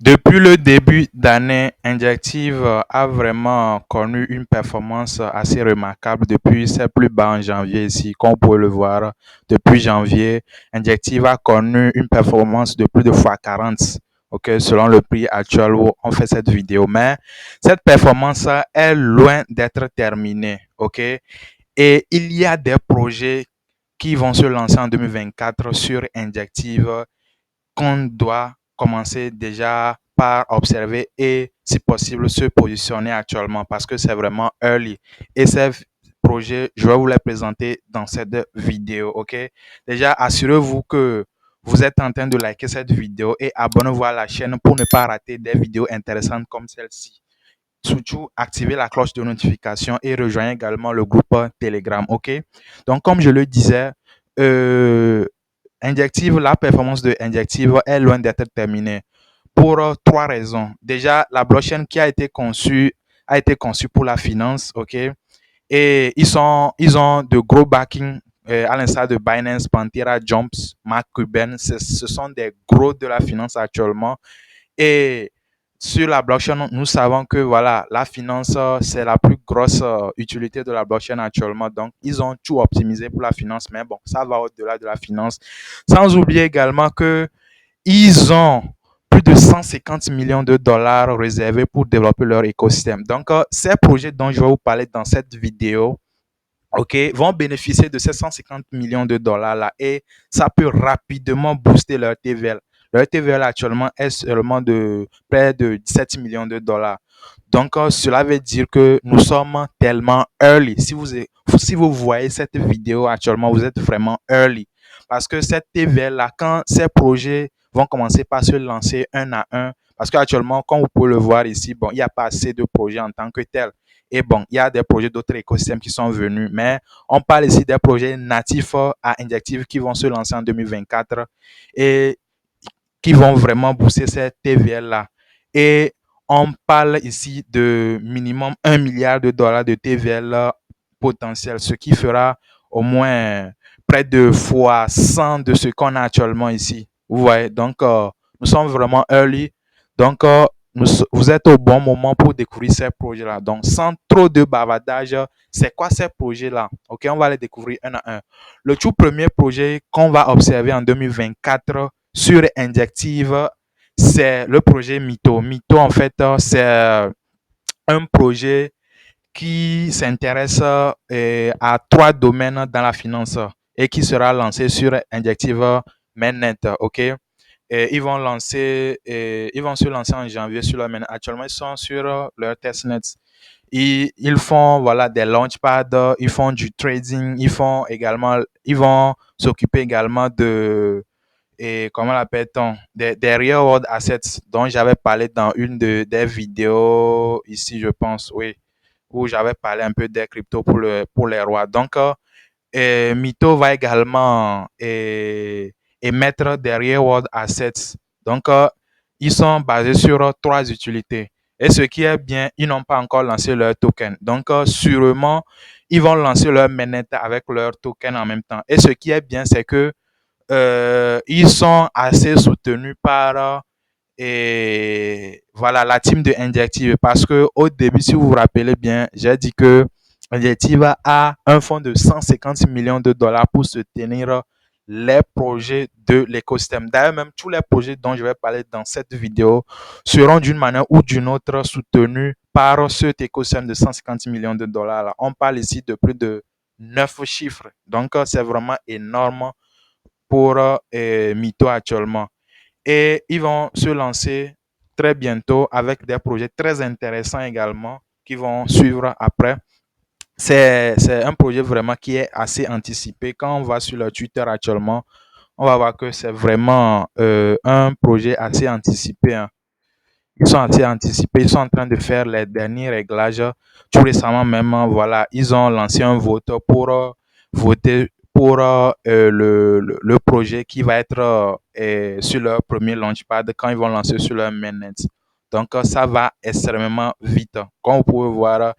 Depuis le début d'année, Injective a vraiment connu une performance assez remarquable depuis ses plus bas en janvier ici. Comme vous pouvez le voir, depuis janvier, Injective a connu une performance de plus de fois 40, ok, selon le prix actuel où on fait cette vidéo. Mais cette performance est loin d'être terminée, ok. Et il y a des projets qui vont se lancer en 2024 sur Injective qu'on doit commencer déjà par observer et, si possible, se positionner actuellement parce que c'est vraiment early. Et ces projets, je vais vous les présenter dans cette vidéo, ok? Déjà, assurez-vous que vous êtes en train de liker cette vidéo et abonnez-vous à la chaîne pour ne pas rater des vidéos intéressantes comme celle-ci. Surtout, activez la cloche de notification et rejoignez également le groupe Telegram, ok? Donc, comme je le disais, euh, Injective, la performance de Injective est loin d'être terminée pour trois raisons. Déjà, la blockchain qui a été conçue pour la finance, ok? Et ils ont de gros backing à l'instar de Binance, Pantera, Jumps, Mark Cuban. Ce sont des gros de la finance actuellement. Et sur la blockchain, nous savons que voilà, la finance, c'est la plus grosse utilité de la blockchain actuellement. Donc, ils ont tout optimisé pour la finance, mais bon, ça va au-delà de la finance. Sans oublier également que ils ont plus de 150 millions de dollars réservés pour développer leur écosystème. Donc, ces projets dont je vais vous parler dans cette vidéo, OK, vont bénéficier de ces 150 millions de dollars là et ça peut rapidement booster leur TVL. Leur TVL actuellement est seulement de près de 17 millions de dollars. Donc, cela veut dire que nous sommes tellement early. Si vous voyez cette vidéo actuellement, vous êtes vraiment early. Parce que cette TVL là, quand ces projets vont commencer par se lancer un à un, parce qu'actuellement, comme vous pouvez le voir ici, bon, il n'y a pas assez de projets en tant que tel. Et bon, il y a des projets d'autres écosystèmes qui sont venus, mais on parle ici des projets natifs à Injective qui vont se lancer en 2024 et qui vont vraiment booster cette TVL-là. Et on parle ici de minimum 1 milliard de dollars de TVL potentiel, ce qui fera au moins près de fois 100 de ce qu'on a actuellement ici. Vous voyez, donc nous sommes vraiment early. Donc, vous êtes au bon moment pour découvrir ces projets-là. Donc, sans trop de bavardage, c'est quoi ces projets-là? OK, on va les découvrir un à un. Le tout premier projet qu'on va observer en 2024 sur Injective, c'est le projet Mito. Mito, en fait, c'est un projet qui s'intéresse à trois domaines dans la finance et qui sera lancé sur Injective Mainnet. OK? Et ils vont se lancer en janvier sur leur mainnet. Actuellement, ils sont sur leur testnet. Ils font voilà des launchpads, ils font du trading, ils vont s'occuper également de et comment l'appelle-t-on des real world assets dont j'avais parlé dans des vidéos ici, je pense, oui, où j'avais parlé un peu des cryptos pour les rois. Donc, Mito va également émettre des real world assets. Donc, ils sont basés sur trois utilités. Et ce qui est bien, ils n'ont pas encore lancé leur token. Donc, sûrement, ils vont lancer leur mainnet avec leur token en même temps. Et ce qui est bien, c'est que ils sont assez soutenus par et voilà la team de Injective parce que au début, si vous vous rappelez bien, j'ai dit que Injective a un fonds de 150 millions de dollars pour soutenir les projets de l'écosystème. D'ailleurs, même tous les projets dont je vais parler dans cette vidéo seront d'une manière ou d'une autre soutenus par cet écosystème de 150 millions de dollars. Là. On parle ici de plus de 9 chiffres. Donc, c'est vraiment énorme pour Mito actuellement. Et ils vont se lancer très bientôt avec des projets très intéressants également qui vont suivre après. C'est un projet vraiment qui est assez anticipé. Quand on va sur leur Twitter actuellement, on va voir que c'est vraiment un projet assez anticipé. Hein. Ils sont assez anticipés, ils sont en train de faire les derniers réglages. Tout récemment même, voilà, ils ont lancé un vote pour voter pour le projet qui va être sur leur premier launchpad quand ils vont lancer sur leur mainnet. Donc, ça va extrêmement vite. Comme vous pouvez voir,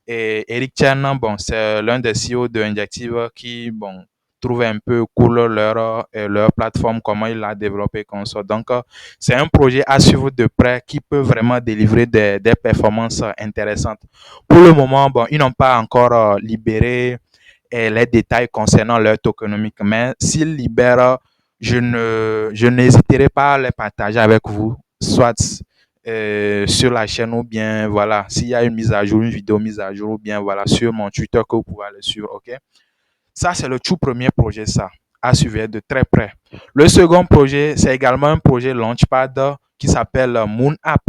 Eric Chan, bon, c'est l'un des CEO de Injective qui, bon, trouve un peu cool leur plateforme, comment il l'a développé comme ça. Donc, c'est un projet à suivre de près qui peut vraiment délivrer des performances intéressantes. Pour le moment, bon, ils n'ont pas encore libéré les détails concernant leur tokenomique, mais s'ils libèrent, je n'hésiterai pas à les partager avec vous, soit sur la chaîne ou bien voilà, s'il y a une mise à jour, une vidéo mise à jour ou bien voilà, sur mon Twitter que vous pouvez aller suivre, ok? Ça, c'est le tout premier projet, ça, à suivre de très près. Le second projet, c'est également un projet Launchpad qui s'appelle Moon App.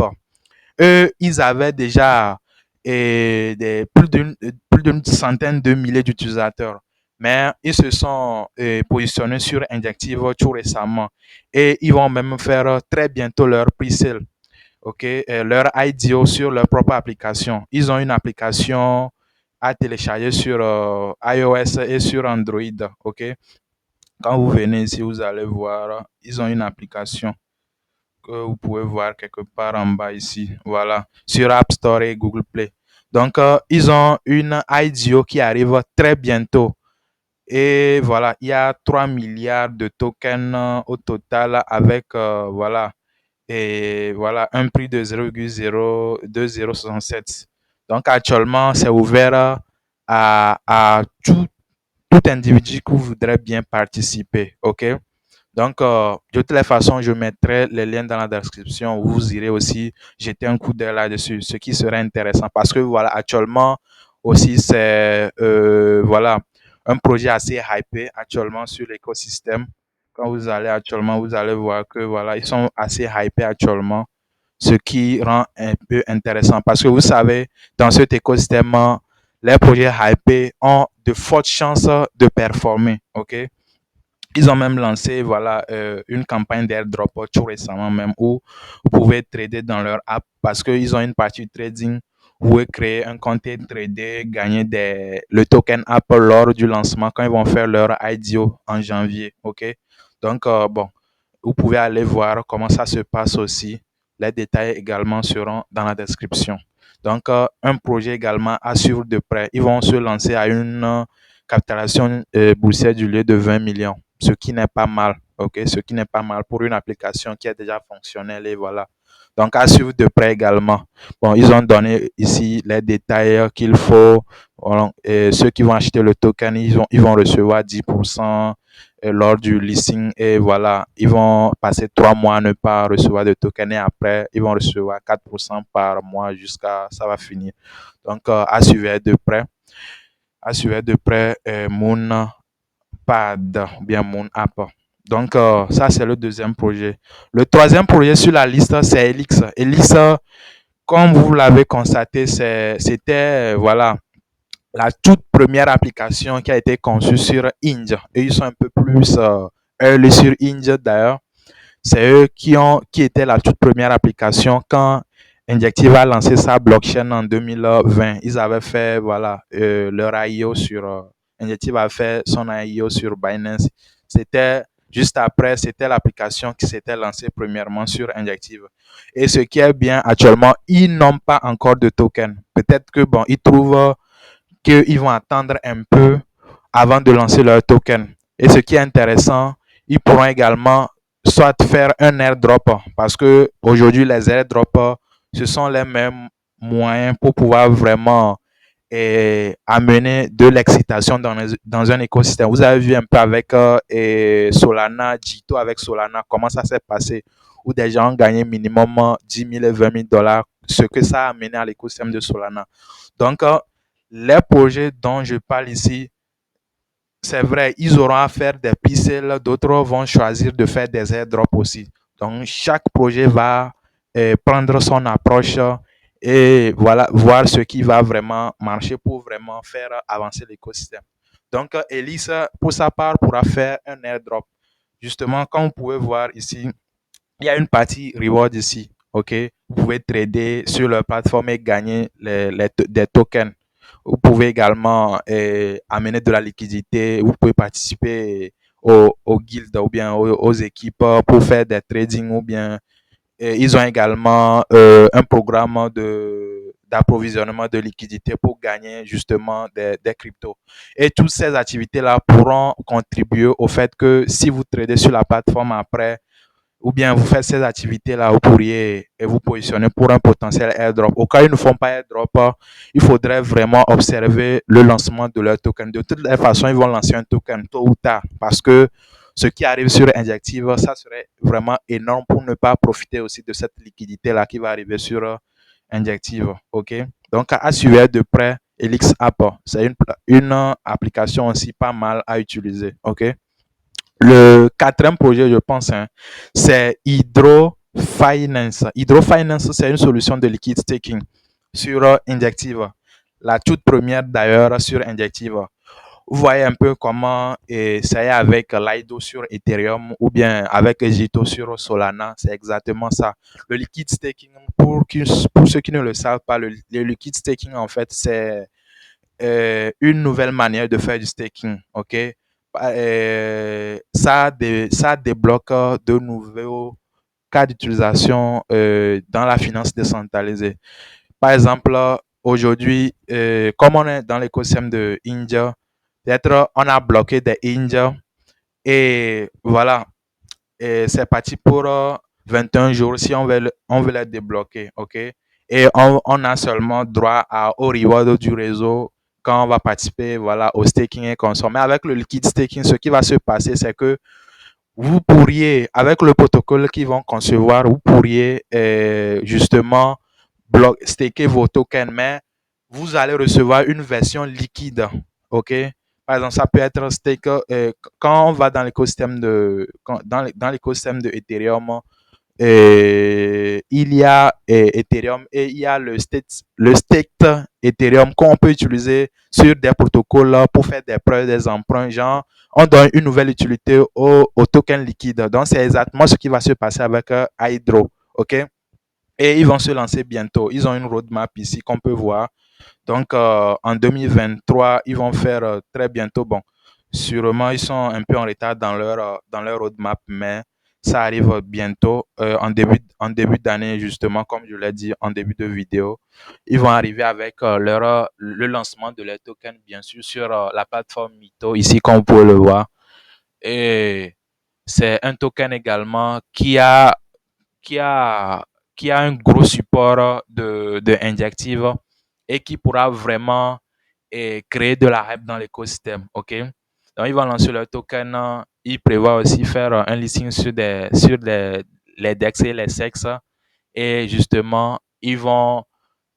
Eux, ils avaient déjà plus d'une centaine de milliers d'utilisateurs. Mais ils se sont positionnés sur Injective tout récemment. Et ils vont même faire très bientôt leur pre-sale, okay, leur IDO sur leur propre application. Ils ont une application à télécharger sur iOS et sur Android. Okay? Quand vous venez ici, vous allez voir, ils ont une application que vous pouvez voir quelque part en bas ici. Voilà, sur App Store et Google Play. Donc, ils ont une IDO qui arrive très bientôt. Et voilà, il y a 3 milliards de tokens au total avec voilà, et voilà, un prix de 0,02067. Donc, actuellement, c'est ouvert à tout individu qui voudrait bien participer. OK? Donc, de toutes les façons, je mettrai les liens dans la description où vous irez aussi jeter un coup d'œil là-dessus, ce qui serait intéressant parce que voilà, actuellement aussi, c'est voilà, un projet assez hypé actuellement sur l'écosystème. Quand vous allez actuellement, vous allez voir que voilà, ils sont assez hypés actuellement, ce qui rend un peu intéressant parce que vous savez, dans cet écosystème, les projets hypés ont de fortes chances de performer. OK? Ils ont même lancé voilà, une campagne d'airdrop tout récemment même où vous pouvez trader dans leur app parce qu'ils ont une partie trading. Vous pouvez créer un compte et trader, gagner le token app lors du lancement quand ils vont faire leur IDO en janvier. OK? Donc, bon, vous pouvez aller voir comment ça se passe aussi. Les détails également seront dans la description. Donc, un projet également à suivre de près. Ils vont se lancer à une capitalisation boursière du lieu de 20 millions, ce qui n'est pas mal. OK, ce qui n'est pas mal pour une application qui est déjà fonctionnelle et voilà. Donc, à suivre de près également. Bon, ils ont donné ici les détails qu'il faut. Voilà. Et ceux qui vont acheter le token, ils vont recevoir 10% lors du listing et voilà, ils vont passer 3 mois à ne pas recevoir de token et après, ils vont recevoir 4% par mois jusqu'à ça va finir. Donc, à suivre de près Moon Pad ou bien Moon App. Donc, ça, c'est le deuxième projet. Le troisième projet sur la liste, c'est Elix. Elix, comme vous l'avez constaté, c'était, voilà, la toute première application qui a été conçue sur Inge. Et ils sont un peu plus early sur Inge d'ailleurs. C'est eux qui étaient la toute première application quand Injective a lancé sa blockchain en 2020. Ils avaient fait voilà, leur IO sur Injective a fait son IO sur Binance. C'était juste après, c'était l'application qui s'était lancée premièrement sur Injective. Et ce qui est bien actuellement, ils n'ont pas encore de token. Peut-être que bon, ils trouvent qu'ils vont attendre un peu avant de lancer leur token. Et ce qui est intéressant, ils pourront également soit faire un airdrop parce que aujourd'hui les airdrops ce sont les mêmes moyens pour pouvoir vraiment amener de l'excitation dans un écosystème. Vous avez vu un peu avec Solana, Jito avec Solana, comment ça s'est passé, où des gens ont gagné minimum 10 000 et 20 000 dollars, ce que ça a amené à l'écosystème de Solana. Donc, les projets dont je parle ici, c'est vrai, ils auront à faire des pixels, d'autres vont choisir de faire des airdrops aussi. Donc, chaque projet va prendre son approche et voilà, voir ce qui va vraiment marcher pour vraiment faire avancer l'écosystème. Donc, Elise, pour sa part, pourra faire un airdrop. Justement, comme vous pouvez voir ici, il y a une partie reward ici. OK? Vous pouvez trader sur leur plateforme et gagner des tokens. Vous pouvez également amener de la liquidité. Vous pouvez participer aux guildes ou bien aux équipes pour faire des trading ou bien ils ont également un programme d'approvisionnement de liquidités pour gagner justement des cryptos. Et toutes ces activités-là pourront contribuer au fait que si vous tradez sur la plateforme après, ou bien vous faites ces activités-là, vous pourriez vous positionner pour un potentiel airdrop. Au cas où ils ne font pas airdrop, il faudrait vraiment observer le lancement de leur token. De toutes les façons, ils vont lancer un token tôt ou tard parce que ce qui arrive sur Injective, ça serait vraiment énorme pour ne pas profiter aussi de cette liquidité-là qui va arriver sur Injective. OK? Donc, à suivre de près, Elix App, c'est une application aussi pas mal à utiliser. OK? Le quatrième projet, je pense, hein, c'est Hydro Finance. Hydro Finance, c'est une solution de liquid staking sur Injective. La toute première d'ailleurs sur Injective. Vous voyez un peu comment ça est avec Lido sur Ethereum ou bien avec Jito sur Solana. C'est exactement ça. Le liquid staking, pour ceux qui ne le savent pas, le liquid staking, en fait, c'est une nouvelle manière de faire du staking. OK? Ça débloque de nouveaux cas d'utilisation dans la finance décentralisée. Par exemple, aujourd'hui, comme on est dans l'écosystème de India, peut-être on a bloqué des India et voilà, et c'est parti pour 21 jours si on veut les débloquer, ok? Et on a seulement droit au reward du réseau quand on va participer, voilà, au staking et consommer. Mais avec le liquid staking, ce qui va se passer, c'est que vous pourriez, avec le protocole qu'ils vont concevoir, vous pourriez justement staker vos tokens, mais vous allez recevoir une version liquide. OK? Par exemple, ça peut être stake. Quand on va dans l'écosystème dans l'écosystème de Ethereum, il y a Ethereum et il y a le staked Ethereum qu'on peut utiliser sur des protocoles pour faire des preuves, des emprunts. Genre, on donne une nouvelle utilité au token liquide. Donc, c'est exactement ce qui va se passer avec Hydro. OK? Et ils vont se lancer bientôt. Ils ont une roadmap ici qu'on peut voir. Donc, en 2023, ils vont faire très bientôt. Bon, sûrement, ils sont un peu en retard dans leur roadmap, mais ça arrive bientôt, en début d'année, justement, comme je l'ai dit en début de vidéo. Ils vont arriver avec le lancement de leur token, bien sûr, sur la plateforme Mito, ici, comme vous pouvez le voir. Et c'est un token également qui a, qui a un gros support de Injective et qui pourra vraiment créer de la hype dans l'écosystème. OK? Donc, ils vont lancer leur token. Ils prévoient aussi faire un listing sur les DEX et les SEX. Et justement, ils vont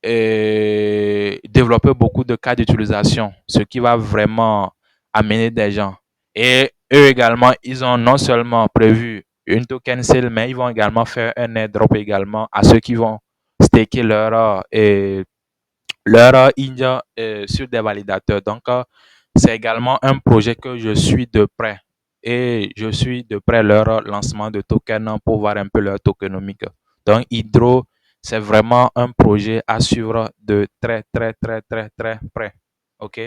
développer beaucoup de cas d'utilisation, ce qui va vraiment amener des gens. Et eux également, ils ont non seulement prévu une token sale, mais ils vont également faire un airdrop également à ceux qui vont staker leur India sur des validateurs. Donc, c'est également un projet que je suis de près. Et je suis de près leur lancement de token pour voir un peu leur tokenomique. Donc, Hydro, c'est vraiment un projet à suivre de très, très, très, très, très près. OK?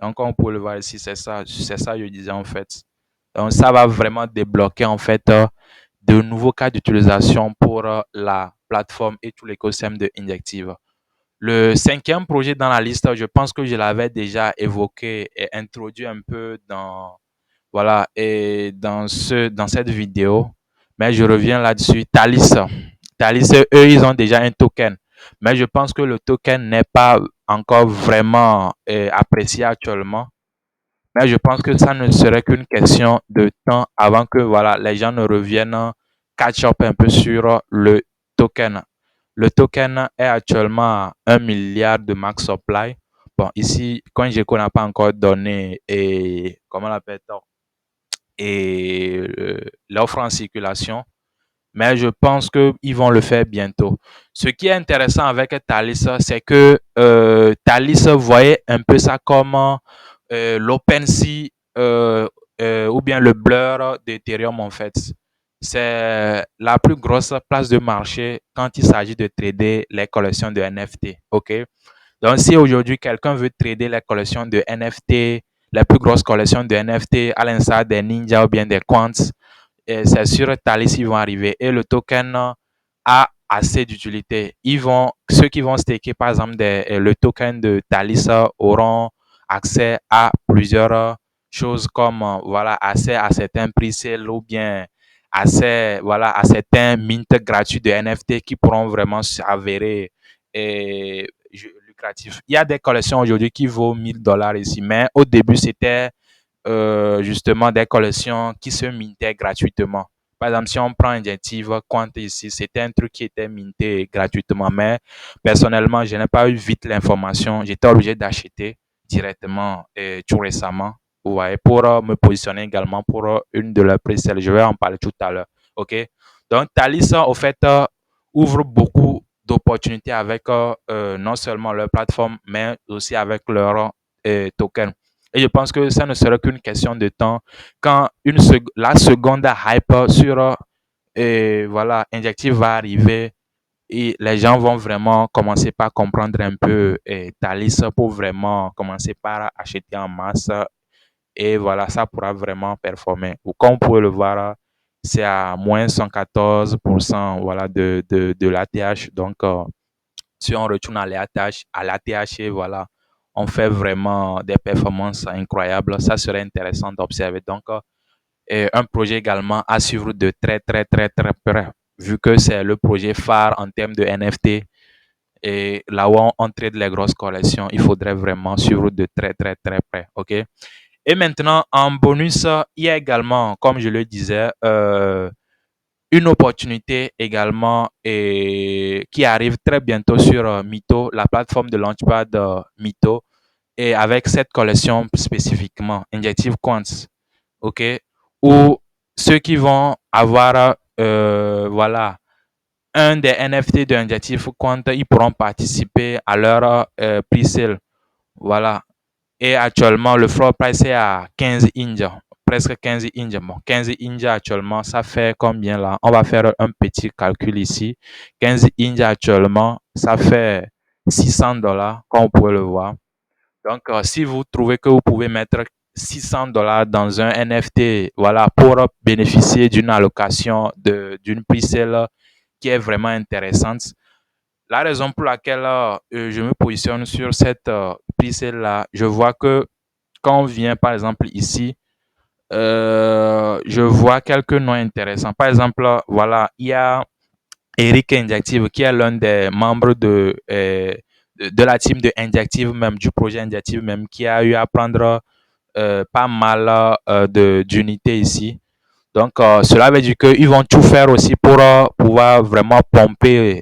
Donc, on peut le voir ici, c'est ça, je disais en fait. Donc, ça va vraiment débloquer en fait de nouveaux cas d'utilisation pour la plateforme et tout l'écosystème de Injective. Le cinquième projet dans la liste, je pense que je l'avais déjà évoqué et introduit un peu voilà, et dans cette vidéo. Mais je reviens là-dessus. Thalys. Thalys, eux, ils ont déjà un token. Mais je pense que le token n'est pas encore vraiment apprécié actuellement. Mais je pense que ça ne serait qu'une question de temps avant que voilà, les gens ne reviennent catch up un peu sur le token. Le token est actuellement à 1 milliard de max supply. Bon, ici, CoinGecko n'a pas encore donné et comment on l'appelle et l'offre en circulation, mais je pense qu'ils vont le faire bientôt. Ce qui est intéressant avec Thalys, c'est que Thalys voyait un peu ça comme l'OpenSea ou bien le Blur d'Ethereum en fait. C'est la plus grosse place de marché quand il s'agit de trader les collections de NFT. OK? Donc, si aujourd'hui quelqu'un veut trader les collections de NFT, les plus grosses collections de NFT, à l'instar des Ninja ou bien des Quants, c'est sur Thalys, ils vont arriver. Et le token a assez d'utilité. Ceux qui vont staker, par exemple, le token de Thalys auront accès à plusieurs choses comme, voilà, accès à certains pre-sales ou bien accès, voilà, à certains mints gratuits de NFT qui pourront vraiment s'avérer lucratifs. Il y a des collections aujourd'hui qui vaut 1000 $ ici, mais au début, c'était justement des collections qui se mintaient gratuitement. Par exemple, si on prend Injective Quant ici, c'était un truc qui était minté gratuitement, mais personnellement, je n'ai pas eu vite l'information. J'étais obligé d'acheter directement tout récemment. Vous voyez, pour me positionner également pour une de leurs presales. Je vais en parler tout à l'heure. OK? Donc, Thalys, au fait, ouvre beaucoup d'opportunités avec non seulement leur plateforme, mais aussi avec leur token. Et je pense que ça ne sera qu'une question de temps quand la seconde hype sur voilà, Injective va arriver et les gens vont vraiment commencer par comprendre un peu Thalys pour vraiment commencer par acheter en masse et voilà, ça pourra vraiment performer. Ou comme vous pouvez le voir, c'est à moins 114% voilà, de l'ATH. Donc, si on retourne à l'ATH et voilà, on fait vraiment des performances incroyables. Ça serait intéressant d'observer. Donc, un projet également à suivre de très, très, très, très près, vu que c'est le projet phare en termes de NFT. Et là où on trade les grosses collections, il faudrait vraiment suivre de très, très, très près. OK? Et maintenant, en bonus, il y a également, comme je le disais, une opportunité également qui arrive très bientôt sur Mito, la plateforme de Launchpad Mito, et avec cette collection spécifiquement, Injective Quants, OK, où ceux qui vont avoir, voilà, un des NFT de Injective Quant, ils pourront participer à leur pre-sale, voilà. Et actuellement, le floor price est à 15 inj, presque 15 inj. Bon, 15 inj actuellement, ça fait combien là? On va faire un petit calcul ici. 15 inj actuellement, ça fait 600 $, comme vous pouvez le voir. Donc, si vous trouvez que vous pouvez mettre 600 $ dans un NFT, voilà, pour bénéficier d'une allocation d'une pre-sale qui est vraiment intéressante, la raison pour laquelle je me positionne sur cette pre-sale-là, je vois que quand on vient, par exemple, ici, je vois quelques noms intéressants. Par exemple, voilà, il y a Eric Injective, qui est l'un des membres de la team de Injective même, du projet Injective même, qui a eu à prendre pas mal d'unités ici. Donc, cela veut dire qu'ils vont tout faire aussi pour pouvoir vraiment pomper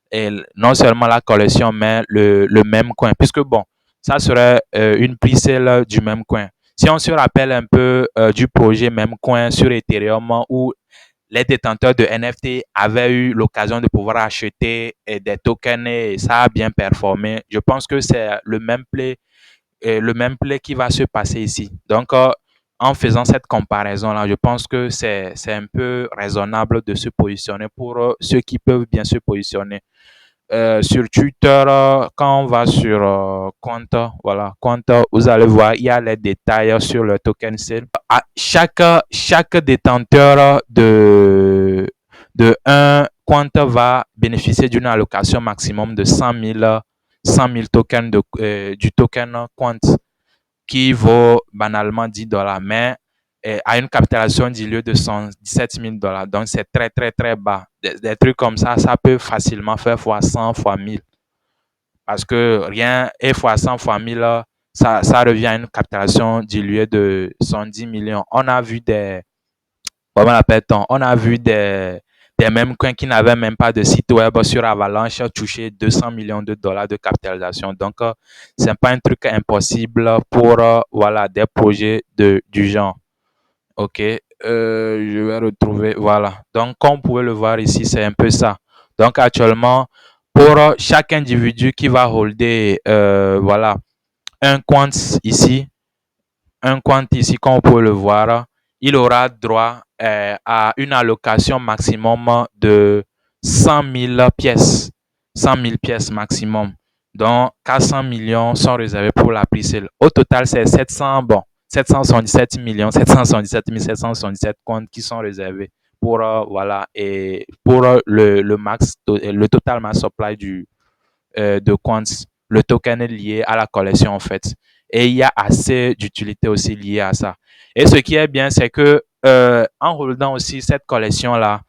et non seulement la collection, mais le même coin. Puisque, bon, ça serait une pre-sale du même coin. Si on se rappelle un peu du projet même coin sur Ethereum, où les détenteurs de NFT avaient eu l'occasion de pouvoir acheter des tokens et ça a bien performé. Je pense que c'est le même play qui va se passer ici. Donc, en faisant cette comparaison-là, je pense que c'est un peu raisonnable de se positionner pour ceux qui peuvent bien se positionner. Sur Twitter, quand on va sur Quanta, voilà, Quanta, vous allez voir, il y a les détails sur le token sale. Chaque détenteur de un Quanta va bénéficier d'une allocation maximum de 100 000 tokens du token Quant qui vaut banalement 10 $, mais à une capitalisation diluée de 117 000 $. Donc, c'est très, très, très bas. Des trucs comme ça peut facilement faire fois 100, fois 1000. Parce que rien, et fois 100, fois 1000, ça revient à une capitalisation diluée de 110 millions. On a vu comment l'appelle-t-on? On a vu des mêmes coins qui n'avaient même pas de site web sur Avalanche toucher 200 millions de dollars de capitalisation. Donc, c'est pas un truc impossible pour voilà, des projets du genre. OK. Je vais retrouver. Voilà. Donc, comme vous pouvez le voir ici, c'est un peu ça. Donc, actuellement, pour chaque individu qui va holder voilà, un quant ici, comme vous pouvez le voir, il aura droit à une allocation maximum de 100 000 pièces. 100 000 pièces maximum. Donc, 400 millions sont réservés pour la pre-sale. Au total, c'est 777 millions, 777 777 comptes qui sont réservés pour voilà et pour le total mass supply de Quants, le token est lié à la collection en fait. Et il y a assez d'utilité aussi liée à ça. Et ce qui est bien, c'est que en holdant aussi cette collection-là,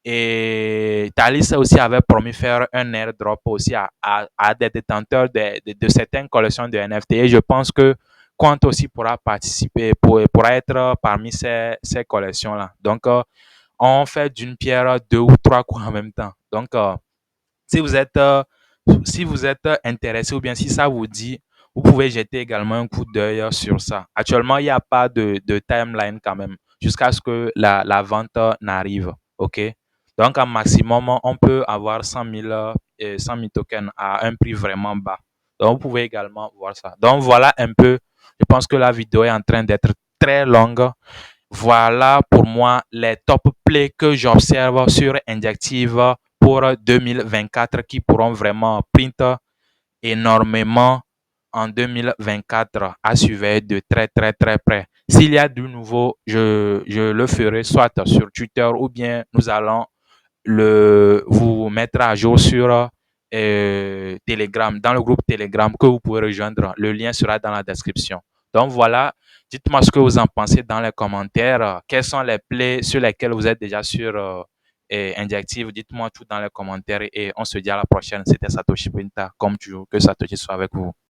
et Thalys aussi avait promis faire un airdrop aussi à des détenteurs de certaines collections de NFT. Et je pense que Quant aussi pourra participer, pourra être parmi ces collections-là. Donc, on fait d'une pierre deux ou trois coups en même temps. Donc, si vous êtes, euh, si vous êtes intéressé ou bien si ça vous dit, vous pouvez jeter également un coup d'œil sur ça. Actuellement, il n'y a pas de timeline quand même jusqu'à ce que la vente n'arrive. OK? Donc, en maximum, on peut avoir 100 000 tokens à un prix vraiment bas. Donc, vous pouvez également voir ça. Donc, voilà un peu. Je pense que la vidéo est en train d'être très longue. Voilà pour moi les top plays que j'observe sur Injective pour 2024 qui pourront vraiment print énormément en 2024 à suivre de très très très près. S'il y a du nouveau, je le ferai soit sur Twitter ou bien nous allons vous mettre à jour sur Telegram, dans le groupe Telegram que vous pouvez rejoindre. Le lien sera dans la description. Donc voilà, dites-moi ce que vous en pensez dans les commentaires. Quels sont les plays sur lesquels vous êtes déjà sur Injective? Dites-moi tout dans les commentaires et on se dit à la prochaine. C'était Satoshi Pinta, comme toujours, que Satoshi soit avec vous.